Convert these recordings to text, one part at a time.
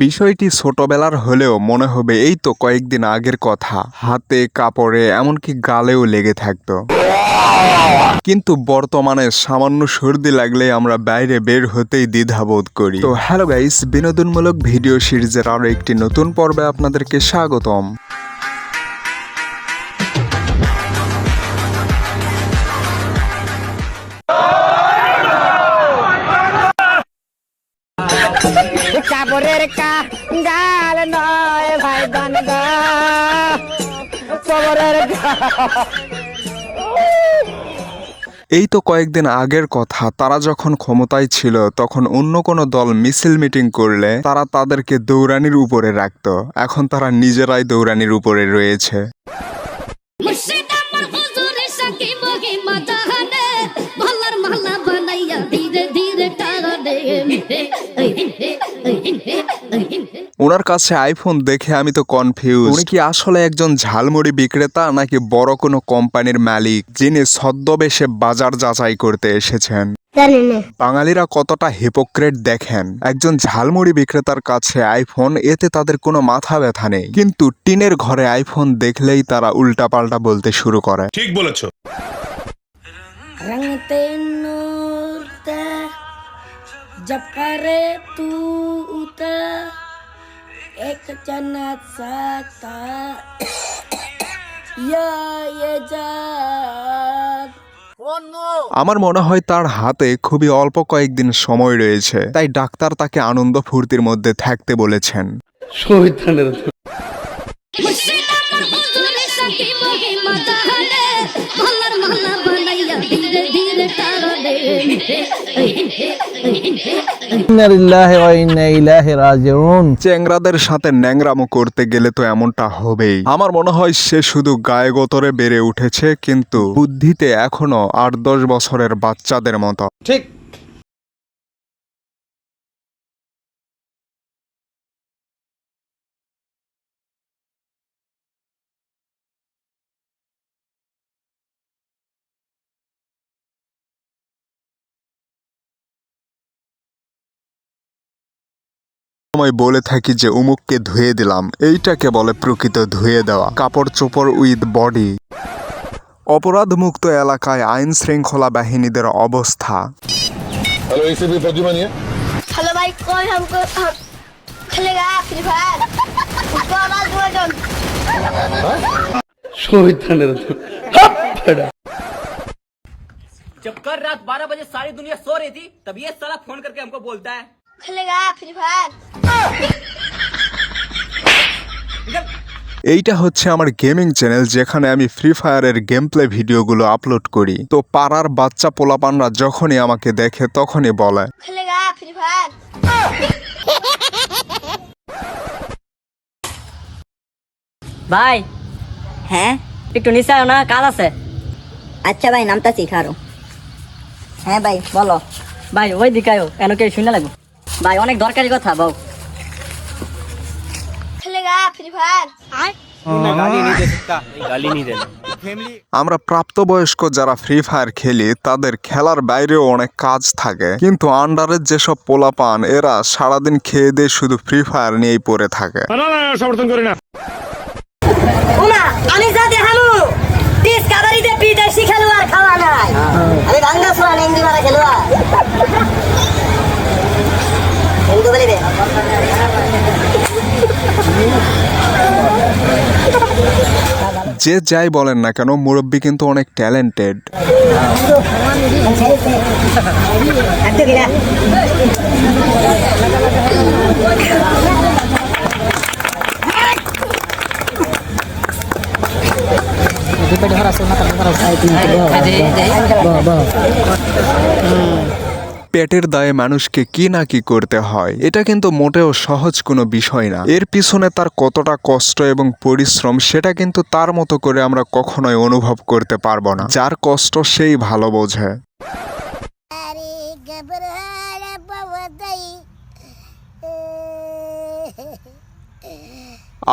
বিষয়টি ছোটবেলার হলেও মনে হবে এই তো কয়েকদিন আগের কথা। হাতে, কাপড়ে, এমনকি গালেও লেগে থাকতো। কিন্তু বর্তমানে সামান্য সর্দি লাগলেই আমরা বাইরে বের হতেই দ্বিধাবোধ করি। তো হ্যালো গাইস, বিনোদনমূলক ভিডিও সিরিজের আরো একটি নতুন পর্বে আপনাদেরকে স্বাগতম। কাপড়ের গাল নয় ভাই গান গা কবরের এই তো কয়েকদিন আগের কথা। তারা যখন ক্ষমতায় ছিল তখন অন্য কোনো দল মিছিল মিটিং করলে তারা তাদেরকে দৌড়ানির উপরে রাখত। এখন তারা নিজেরাই দৌড়ানির উপরে রয়েছে। ওনার কাছে আইফোন দেখে আমি তো কনফিউজ। উনি কি আসলে একজন ঝালমুড়ি বিক্রেতা নাকি বড় কোনো কোম্পানির মালিক যিনি ছদ্মবেশে বাজার যাচাই করতে এসেছেন? বাঙালিরা কতটা হিপোক্রেট দেখেন। একজন ঝালমুড়ি বিক্রেতার কাছে আইফোন, এতে তাদের কোনো মাথা ব্যথা নেই, কিন্তু টিনের ঘরে আইফোন দেখলেই তারা উল্টাপাল্টা বলতে শুরু করে। ঠিক বলেছো। रंगते नूरता जब करे तू उता एक जन्नत साता या ये जान আমার মনে হয় তার হাতে খুবই অল্প কয়েকদিন সময় রয়েছে, তাই ডাক্তার তাকে আনন্দ ফুর্তির মধ্যে থাকতে বলেছেন। চ্যাংরাদের সাথে ন্যাংরামো করতে গেলে তো এমনটা হবেই। আমার মনে হয় সে শুধু গায়ে গতরে বেড়ে উঠেছে, কিন্তু বুদ্ধিতে এখনো 8-10 বছরের বাচ্চাদের মতো। ঠিক। সময় বলে থাকি যে উমুককে ধুয়ে দিলাম, এইটাকে বলে প্রকৃত ধুয়ে দেওয়া। কাপড় চোপড় উইথ বডি। অপরাধমুক্ত এলাকায় আইন শৃঙ্খলা বাহিনীদের অবস্থা। Hello ACP फौजीमानिए। हेलो भाई कौन हमको खेलेगा फ्री फायर उसको आवाज दो जन जब कल रात 12 बजे सारी दुनिया सो रही थी तब ये साला फोन करके हमको बोलता है खेलेगा फ्री फायर এইটা হচ্ছে আমার গেমিং চ্যানেল, যেখানে আমি ফ্রি ফায়ারের গেম প্লে ভিডিওগুলো আপলোড করি। তো পাড়ার বাচ্চা পোলাপানরা যখনই আমাকে দেখে তখনই বলে खेलेगा फ्री फायर ভাই হ্যাঁ একটু নিচে আয় না, কাজ আছে। আচ্ছা ভাই, নামটা শিখারো। হ্যাঁ ভাই বলো। ভাই ওই দিকে আয়ো, এনকে শুনে লাগবো। ভাই অনেক দরকারি কথা বউ। खेलेगा फ्री फायर আমরা প্রাপ্তবয়স্ক যারা ফ্রি ফায়ার খেলি তাদের খেলার বাইরেও অনেক কাজ থাকে, কিন্তু আন্ডারের যেসব পোলাপান এরা সারাদিন খেয়ে দিয়ে শুধু ফ্রি ফায়ার নিয়েই পড়ে থাকে। সমর্থন করি না। উমা আমি যা দেখামু তিস কাবারিতে বিদেশি খেলোয়াড় খাওয়া নাই। আমি বাংলা সোয়া নেংদি মারা খেলোয়াড় হিন্দু বলি দে। যে যাই বলেন না কেন, মুরব্বী কিন্তু অনেক ট্যালেন্টেড। পেটের দায়ে মানুষকে কি না কি করতে হয়, এটা কিন্তু মোটেও সহজ কোনো বিষয় না। এর পিছনে তার কতটা কষ্ট এবং পরিশ্রম সেটা কিন্তু তার মতো করে আমরা কখনোই অনুভব করতে পারবো না। যার কষ্ট সেই ভালো বোঝে।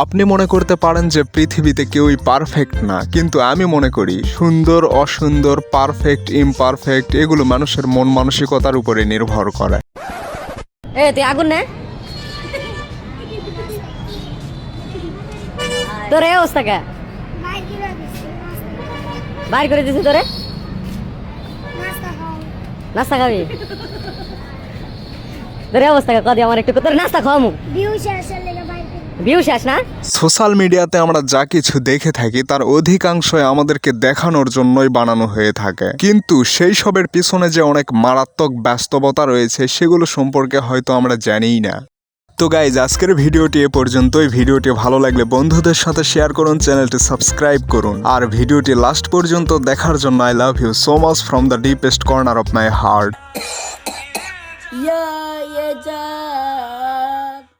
আপনি মনে করতে পারেন যে পৃথিবীতে কেউই পারফেক্ট না, কিন্তু আমি মনে করি সুন্দর, অসুন্দর, পারফেক্ট, ইমপারফেক্ট এগুলো মানুষের মন মানসিকতার উপরে নির্ভর করে। এ তুই আগুন নে তোর এই অবস্থা কে বাইর করে দিছে তোরে নাস্তা খাবি তোর এই অবস্থা কে কদি আমার একটু তোর নাস্তা খাওয়ামু ভিউ শেষ না সোশ্যাল মিডিয়াতে আমরা যা কিছু দেখে থাকি তার অধিকাংশই আমাদেরকে দেখানোর জন্যই বানানো হয়ে থাকে, কিন্তু সেই সবের পিছনে যে অনেক মারাত্মক বাস্তবতা রয়েছে সেগুলো সম্পর্কে হয়তো আমরা জানিই না। তো গাইজ, আজকের ভিডিওটি এ পর্যন্তই। ভিডিওটি ভালো লাগলে বন্ধুদের সাথে শেয়ার করুন, চ্যানেলটি সাবস্ক্রাইব করুন, আর ভিডিওটি লাস্ট পর্যন্ত দেখার জন্য I love you so much from the deepest corner of my heart. ये जा